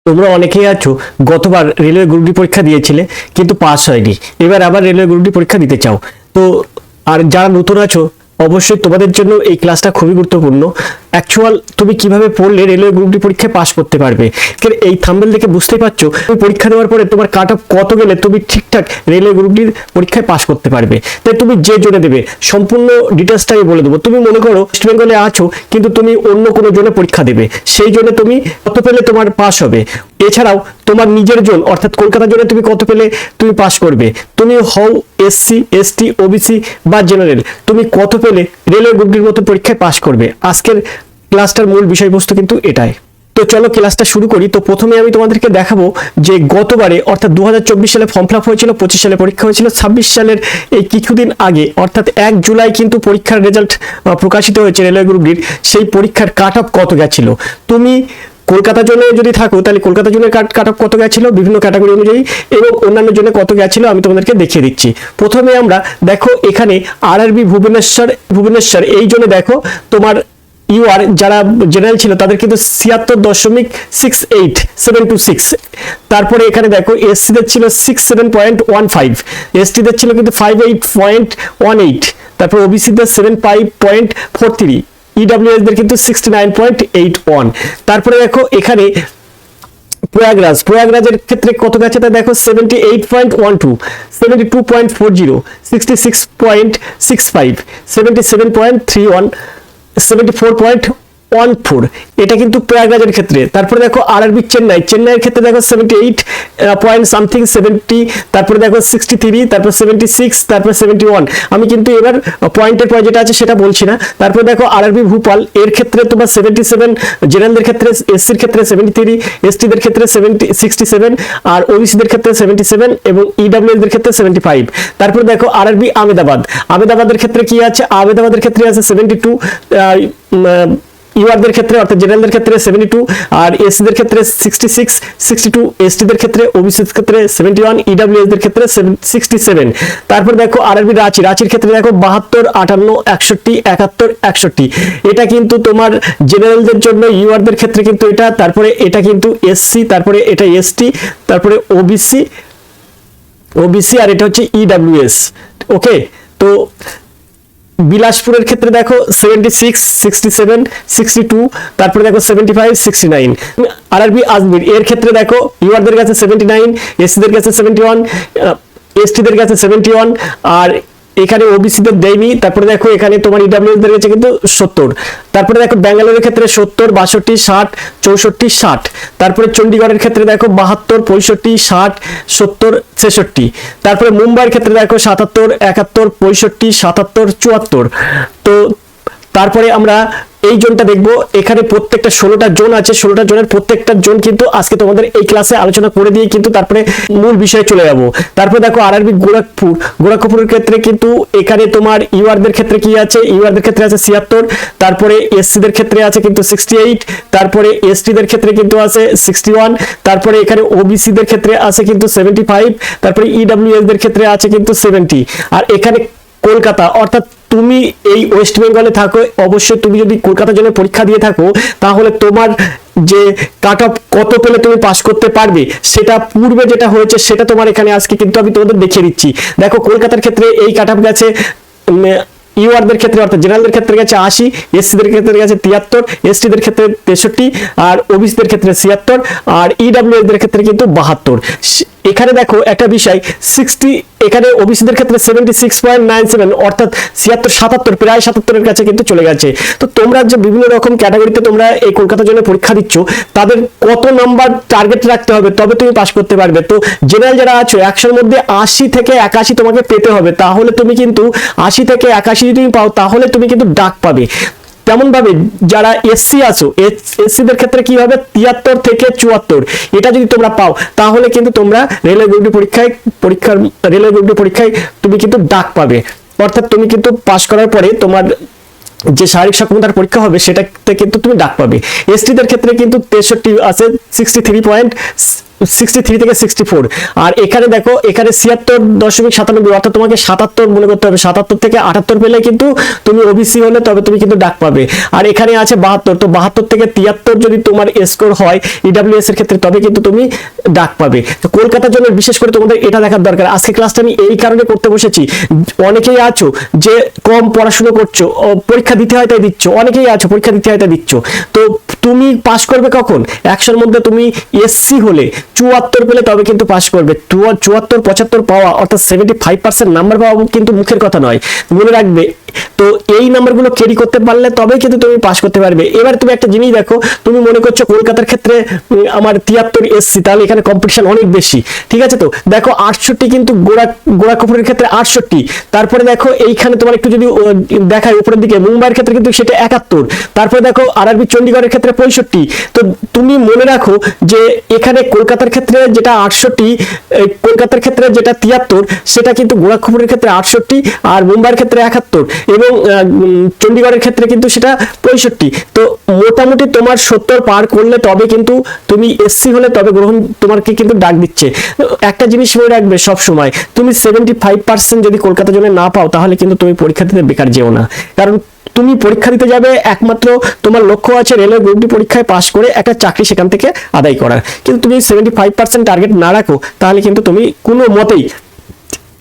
তোমরা অনেকেই আছো গতবার রেলওয়ে গ্রুপ ডি পরীক্ষা দিয়েছিলে কিন্তু পাস হয়নি, এবার আবার রেলওয়ে গ্রুপ ডি পরীক্ষা দিতে চাও। তো আর যারা নতুন আছো অবশ্যই তোমাদের জন্য এই ক্লাসটা খুবই গুরুত্বপূর্ণ। অ্যাকচুয়াল তুমি কিভাবে পড়লে রেলওয়ে গ্রুপ ডি পরীক্ষায় পাস করতে পারবে। এই থাম্বনেল দেখে বুঝতেই পারছো তুমি পরীক্ষা দেওয়ার পরে তোমার কাট অফ কত গেলে তুমি ঠিকঠাক রেলওয়ে গ্রুপ ডির পরীক্ষায় পাস করতে পারবে। তাই তুমি যে জোনে দেবে সম্পূর্ণ ডিটেলসটা আমি বলে দেবো। তুমি মনে করো ওয়েস্ট বেঙ্গলে আছো কিন্তু তুমি অন্য কোনো জোনে পরীক্ষা দেবে, সেই জন্য তুমি কত পেলে তোমার পাস হবে। এছাড়াও তোমার নিজের জোন অর্থাৎ কলকাতা জোনে তুমি কত পেলে তুমি পাস করবে। তুমি হও এসসি, এসটি, ওবিসি বা জেনারেল, তুমি কত পেলে রেলওয়ে গ্রুপ ডির মতো পরীক্ষায় পাস করবে। আজকের ক্লাসটার মূল বিষয়বস্তু কিন্তু এটাই। তো চলো ক্লাসটা শুরু করি। তো প্রথমে আমি তোমাদেরকে দেখাবো যে গতবারে অর্থাৎ 2024 সালে ফর্ম ফিল আপ হয়েছিল, 25 সালে পরীক্ষা হয়েছিল, 26 সালের এই কিছুদিন আগে অর্থাৎ 1 জুলাই কিন্তু পরীক্ষার রেজাল্ট প্রকাশিত হয়েছে রেলওয়ে গ্রুপ ডির। সেই পরীক্ষার কাট অফ কত গেছিল, তুমি কলকাতা জোনে যদি থাকো তাহলে কলকাতা জোনের কাট অফ কত গেছিল বিভিন্ন ক্যাটাগরি অনুযায়ী এবং অন্যান্য জোনে কত গেছিল আমি তোমাদেরকে দেখিয়ে দিচ্ছি। প্রথমে আমরা দেখো এখানে আরআরবি ভুবনেশ্বর এই জন্য দেখো তোমার ইউআর যারা জেনারেল ছিল তাদের কিন্তু 76.68726। তারপরে এখানে দেখো এসসিদের ছিল 67.15, এসটিদের ছিল কিন্তু 58.18, তারপর ওবিসিদের 75.43, ইডব্লিউএস দের কিন্তু 69.81। তারপরে দেখো এখানে প্রয়াগরাজের ক্ষেত্রে কত গেছে তা দেখো 78.12, 72.40, 66.65, 77.31, 74.14, এটা কিন্তু প্রয়াগরাজের ক্ষেত্রে। তারপরে দেখো আরআরবি চেন্নাইয়ের ক্ষেত্রে দেখো 78 পয়েন্ট সামথিং 70, তারপরে দেখো 63, তারপর 76, তারপর 71। আমি কিন্তু এবার পয়েন্টের পর যেটা আছে সেটা বলছি না। তারপরে দেখো আরআরবি ভূপাল এর ক্ষেত্রে তোমার 77, জেনারেলদের ক্ষেত্রে এসসির ক্ষেত্রে 73, এসটিদের ক্ষেত্রে 67 আর ওবিসিদের ক্ষেত্রে 77 এবং ইডব্লিউএস দের ক্ষেত্রে 75। তারপরে দেখো আরআরবি আহমেদাবাদের ক্ষেত্রে কি আছে, আহমেদাবাদের ক্ষেত্রে আছে 72, ইউআরদের ক্ষেত্রে অর্থাৎ জেনারেলদের ক্ষেত্রে 72 আর এসসিদের ক্ষেত্রে 66, 62, এসটিদের ক্ষেত্রে ওবিসিদের ক্ষেত্রে 71, ইডব্লিউএস দের ক্ষেত্রে 67। তারপর দেখো আরআরবি রাঁচির ক্ষেত্রে দেখো 72, 58, 61, 71, 61। এটা কিন্তু তোমার জেনারেলদের জন্য, ইউআরদের ক্ষেত্রে কিন্তু এটা, তারপরে এটা কিন্তু এসসি, তারপরে এটা এসটি, তারপরে ওবিসি আর এটা হচ্ছে ইডব্লিউএস। ওকে, তো বিলাসপুরের ক্ষেত্রে দেখো 76, 67, 62, তারপরে দেখো 75, 69। আরআরবি আজমির এর ক্ষেত্রে দেখো ইউআরদের কাছে 79, এসসিদের কাছে 71, এসটিদের কাছে 71 আর এখানে ওবিসিদের দেয়নি। তারপরে দেখো এখানে তোমার ইডব্লিউএস দের কাছে কিন্তু 70। তারপরে দেখো ব্যাঙ্গালোরের ক্ষেত্রে 70, 62, 60, 64, 60। তারপরে চণ্ডীগড়ের ক্ষেত্রে দেখো 72, 65, 60, 70, 66। তারপরে মুম্বাইয়ের ক্ষেত্রে দেখো 77, 71, 65, 77, 74। তো তারপরে আমরা এই জোনটা দেখবো। এখানে প্রত্যেকটা 16টা জোন আছে, 16টা জোনের প্রত্যেকটা জোন কিন্তু আজকে তোমাদের এই ক্লাসে আলোচনা করে দিয়ে কিন্তু তারপরে মূল বিষয়ে চলে যাব। তারপরে দেখো আরআরবি গোরখপুরের ক্ষেত্রে কিন্তু এখানে তোমার ইউআরদের ক্ষেত্রে কি আছে, ইউআরদের ক্ষেত্রে আছে 76, তারপরে এসসিদের ক্ষেত্রে আছে কিন্তু 68, তারপরে এসটিদের ক্ষেত্রে কিন্তু আছে 61, তারপরে এখানে ওবিসিদের ক্ষেত্রে আছে কিন্তু 75, তারপরে ইডব্লিউএস দের ক্ষেত্রে আছে কিন্তু 70। আর এখানে কলকাতা অর্থাৎ তুমি এই ওয়েস্ট বেঙ্গলে থাকো, অবশ্যই তুমি যদি কলকাতা জন্য পরীক্ষা দিয়ে থাকো তাহলে তোমার যে কাট অফ কত পেলে তুমি পাস করতে পারবে সেটা পূর্বে যেটা হয়েছে সেটা তোমার এখানে আজকে কিন্তু আমি তোমাদের দেখিয়ে দিচ্ছি। দেখো কলকাতার ক্ষেত্রে এই কাট অফ গেছে ইউআরদের ক্ষেত্রে অর্থাৎ জেনারেলদের ক্ষেত্রে গেছে 80, এসসিদের ক্ষেত্রে গেছে 73, এসটিদের ক্ষেত্রে 63 আর ওবিসিদের ক্ষেত্রে 76 আর ইডব্লিউএস দের ক্ষেত্রে কিন্তু 72। এখানে দেখো একটা বিষয় 60, এখানে ওবিসিদের ক্ষেত্রে 76.97 অর্থাৎ 76, 77 প্রায় 77 এর কাছে কিন্তু চলে গেছে। তো তোমরা যে বিভিন্ন রকম ক্যাটাগরিতে তোমরা এই কলকাতার জন্য পরীক্ষা দিচ্ছ তাদের কত নাম্বার টার্গেট রাখতে হবে তবে তুমি পাস করতে পারবে। তো জেনারেল যারা আছো 100 এর মধ্যে 80 থেকে 81 তোমাকে পেতে হবে, তাহলে তুমি কিন্তু 80 থেকে 81 যদি তুমি পাও তাহলে তুমি কিন্তু ডাক পাবে। তেমন ভাবে যারা এসসি আছো এসসিদের ক্ষেত্রে কি হবে 73 থেকে 74, এটা যদি তোমরা পাও তাহলে কিন্তু তোমরা রেলওয়ে গ্রুপ ডি পরীক্ষায় তুমি কিন্তু ডাক পাবে। অর্থাৎ তুমি কিন্তু পাস করার পরে তোমার যে শারীরিক সক্ষমতার পরীক্ষা হবে সেটাতে কিন্তু তুমি ডাক পাবে। এসটিদের ক্ষেত্রে কিন্তু 63 আছে 63 63 থেকে 64। আর এখানে দেখো এখানে 76.97, অর্থাৎ তোমাকে 77 মনে করতে হবে, 77 থেকে 78 পেলে কিন্তু তুমি ওবিসি হলে তবে তুমি কিন্তু ডাক পাবে। আর এখানে আছে 72, তো 72 থেকে 73 যদি তোমার স্কোর হয় ইডব্লিউএস এর ক্ষেত্রে তবে কিন্তু তুমি ডাক পাবে। তো কলকাতার জন্য বিশেষ করে তোমাদের এটা দেখার দরকার। আজকে ক্লাসটা আমি এই কারণে করতে বসেছি, অনেকেই আছো যে কম পড়াশোনা করছো, পরীক্ষা দিতে হয় তাই দিচ্ছ, অনেকেই আছো পরীক্ষা দিতে হয় তাই দিচ্ছ, তো তুমি পাস করবে কখন? 100-এর মধ্যে তুমি এসসি হলে 74 পেলে তবে কিন্তু পাস করবে। 74-75 পাওয়া অর্থাৎ 75% নাম্বার পাওয়া কিন্তু মুখের কথা নয়, মনে রাখবে। তো এই নাম্বারগুলো ক্যারি করতে পারলে তবে কিন্তু তুমি পাস করতে পারবে। এবার তুমি একটা জিনিস দেখো, তুমি মনে করছো কলকাতার ক্ষেত্রে আমার 73 এসসি, তাহলে এখানে কম্পিটিশন অনেক বেশি, ঠিক আছে? তো দেখো 68 কিন্তু গোড়াখপুরের ক্ষেত্রে 68। তারপরে দেখো এইখানে তোমার একটু যদি দেখায় উপরের দিকে মুম্বাইয়ের ক্ষেত্রে কিন্তু সেটা 71। তারপরে দেখো আরআরবি চণ্ডীগড়ের ক্ষেত্রে 65। তো তুমি মনে রাখো যে এখানে কলকাতার ক্ষেত্রে যেটা 68, কলকাতার ক্ষেত্রে যেটা 73, সেটা কিন্তু গোড়াখপুরের ক্ষেত্রে 68 আর মুম্বাইয়ের ক্ষেত্রে 71 এবং চণ্ডীগড়ের ক্ষেত্রে কিন্তু সেটা 65। তো মোটামুটি তোমার 70 পার করলে তবে কিন্তু তুমি এসসি হলে তবে তোমাকে কিন্তু ডাক দিচ্ছে। একটা জিনিস মনে রাখবে সব সময়, তুমি 75% যদি কলকাতার জন্য না পাও তাহলে কিন্তু তুমি পরীক্ষা দিতে বেকার যেও না। কারণ তুমি পরীক্ষা দিতে যাবে একমাত্র তোমার লক্ষ্য আছে রেলওয়ে গ্রুপ ডি পরীক্ষায় পাশ করে একটা চাকরি সেখান থেকে আদায় করার। কিন্তু তুমি 75% টার্গেট না রাখো তাহলে কিন্তু তুমি কোনো মতেই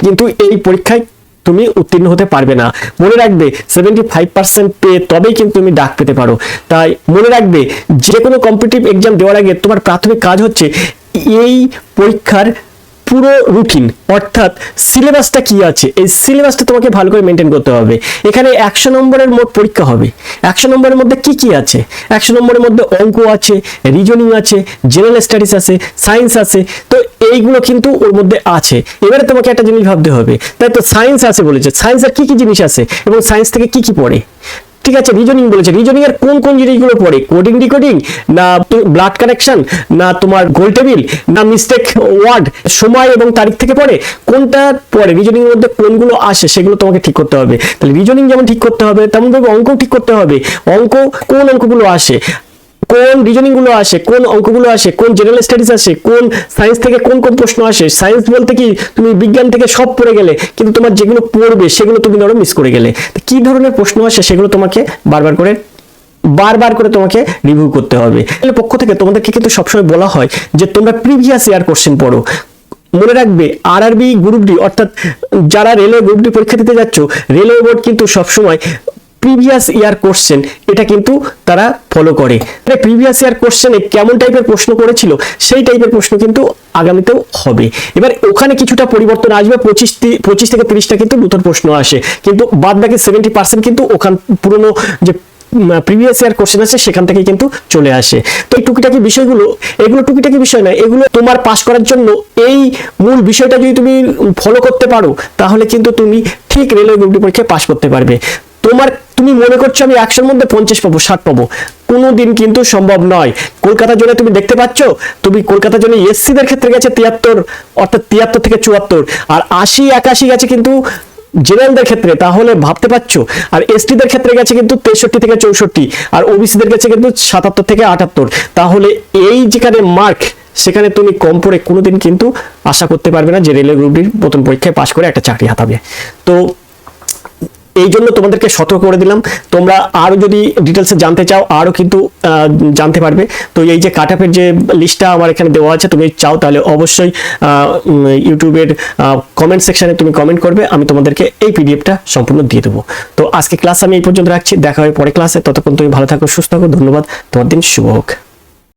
কিন্তু এই পরীক্ষায় তুমি উত্তীর্ণ হতে পারবে না। মনে রাখবে 75% পেয়ে তবেই কিন্তু তুমি ডাক পেতে পারো। তাই মনে রাখবে যে কোনো কম্পিটিটিভ এক্সাম দেওয়ার আগে তোমার প্রাথমিক কাজ হচ্ছে এই পরীক্ষার পুরো রুটিন অর্থাৎ সিলেবাসটা কি আছে, এই সিলেবাসটা তোমাকে ভালো করে মেনটেন করতে হবে। এখানে 100 নম্বরের মোট পরীক্ষা হবে। 100 নম্বরের মধ্যে কি কি আছে? 100 নম্বরের মধ্যে অঙ্ক আছে, রিজনিং আছে, জেনারেল স্টাডিজ আছে, সায়েন্স আছে। তো এইগুলো কিন্তু ওর মধ্যে আছে। এবারে তোমাকে একটা জিনিস ভাবতে হবে, তাই তো সায়েন্স আছে বলেছে, সায়েন্সের কি কি জিনিস আছে এবং সায়েন্স থেকে কি কি পড়ে, ঠিক আছে? রিজনিং বলেছে, রিজনিং এর কোন কোন জিনিসগুলো পড়ে, কোডিং ডিকোডিং না ব্লাড কানেকশন না তোমার গোল টেবিল না মিস্টেক ওয়ার্ড, সময় এবং তারিখ থেকে পড়ে, কোনটা পড়ে, রিজনিং এর মধ্যে কোনগুলো আসে সেগুলো তোমাকে ঠিক করতে হবে। তাহলে রিজনিং যেমন ঠিক করতে হবে তেমন ভাবে অঙ্কও ঠিক করতে হবে। অঙ্ক কোন অঙ্কগুলো আসে, কোন রিজনিং গুলো আসে, কোন অঙ্কগুলো আসে, কোন জেনারেল স্টাডিজ আসে, কোন সায়েন্স থেকে কোন কোন প্রশ্ন আসে। সায়েন্স বলতে কি তুমি বিজ্ঞান থেকে সব পড়ে গেলে কিন্তু তোমার যেগুলো পড়বে সেগুলো তুমি ধরো মিস করে গেলে। কি ধরনের প্রশ্ন আসে সেগুলো তোমাকে বারবার করে তোমাকে রিভিউ করতে হবে। পক্ষ থেকে তোমাদেরকে কিন্তু সবসময় বলা হয় যে তোমরা প্রিভিয়াস ইয়ার কোশ্চেন পড়ো। মনে রাখবে আরআরবি গ্রুপ ডি অর্থাৎ যারা রেলওয়ে গ্রুপ ডি পরীক্ষা দিতে যাচ্ছ, রেলওয়ে বোর্ড কিন্তু সবসময় প্রিভিয়াস ইয়ার কোশ্চেন এটা কিন্তু তারা ফলো করে। প্রিভিয়াস ইয়ার কোশ্চেনে কেমন টাইপের প্রশ্ন করেছিল সেই টাইপের প্রশ্ন কিন্তু আগামীতেও হবে। এবার ওখানে কিছুটা পরিবর্তন আসবে, 25 থেকে 30টা কিন্তু নতুন প্রশ্ন আসে, কিন্তু বাদ বাকি 70% কিন্তু ওখান পুরনো যে প্রিভিয়াস ইয়ার কোশ্চেন আছে সেখান থেকে কিন্তু চলে আসে। তো এই টুকিটাকি বিষয়গুলো, এগুলো টুকিটাকি বিষয় না, এগুলো তোমার পাস করার জন্য এই মূল বিষয়টা যদি তুমি ফলো করতে পারো তাহলে কিন্তু তুমি ঠিক রেলওয়ে গ্রুপ ডি পরীক্ষায় পাস করতে পারবে। তুমি মনে করছো আমি 100-এর মধ্যে 50 পাবো, 60 পাবো, কোনোদিন কিন্তু সম্ভব নয়। কলকাতার জন্য তুমি দেখতে পাচ্ছ, তুমি কলকাতার জন্য এসসিদের ক্ষেত্রে গেছে 73 অর্থাৎ 73 থেকে 74 আর 80-81 গেছে কিন্তু জেনারেলদের ক্ষেত্রে, তাহলে ভাবতে পারছো। আর এসটিদের ক্ষেত্রে গেছে কিন্তু 63 থেকে 64 আর ওবিসিদের গেছে কিন্তু 77 থেকে 78। তাহলে এই যেখানে মার্ক সেখানে তুমি কম পড়ে কোনোদিন কিন্তু আশা করতে পারবে না যে রেলওয়ে গ্রুপ ডির প্রথম পরীক্ষায় পাশ করে একটা চাকরি হাতাবে। তো এই জন্য তোমাদেরকে সতর্ক করে দিলাম। তোমরা আরো যদি ডিটেলসে জানতে চাও আরো কিন্তু জানতে পারবে। তো এই যে কাট অফের যে লিস্টটা আমার এখানে দেওয়া আছে, তুমি চাও তাহলে অবশ্যই ইউটিউবের কমেন্ট সেকশনে তুমি কমেন্ট করবে, আমি তোমাদেরকে এই পিডিএফটা সম্পূর্ণ দিয়ে দেবো। তো আজকে ক্লাস আমি এই পর্যন্ত রাখছি, দেখা হবে পরে ক্লাসে। ততক্ষণ তুমি ভালো থাকো, সুস্থ থাকো, ধন্যবাদ, তোমার দিন শুভ হোক।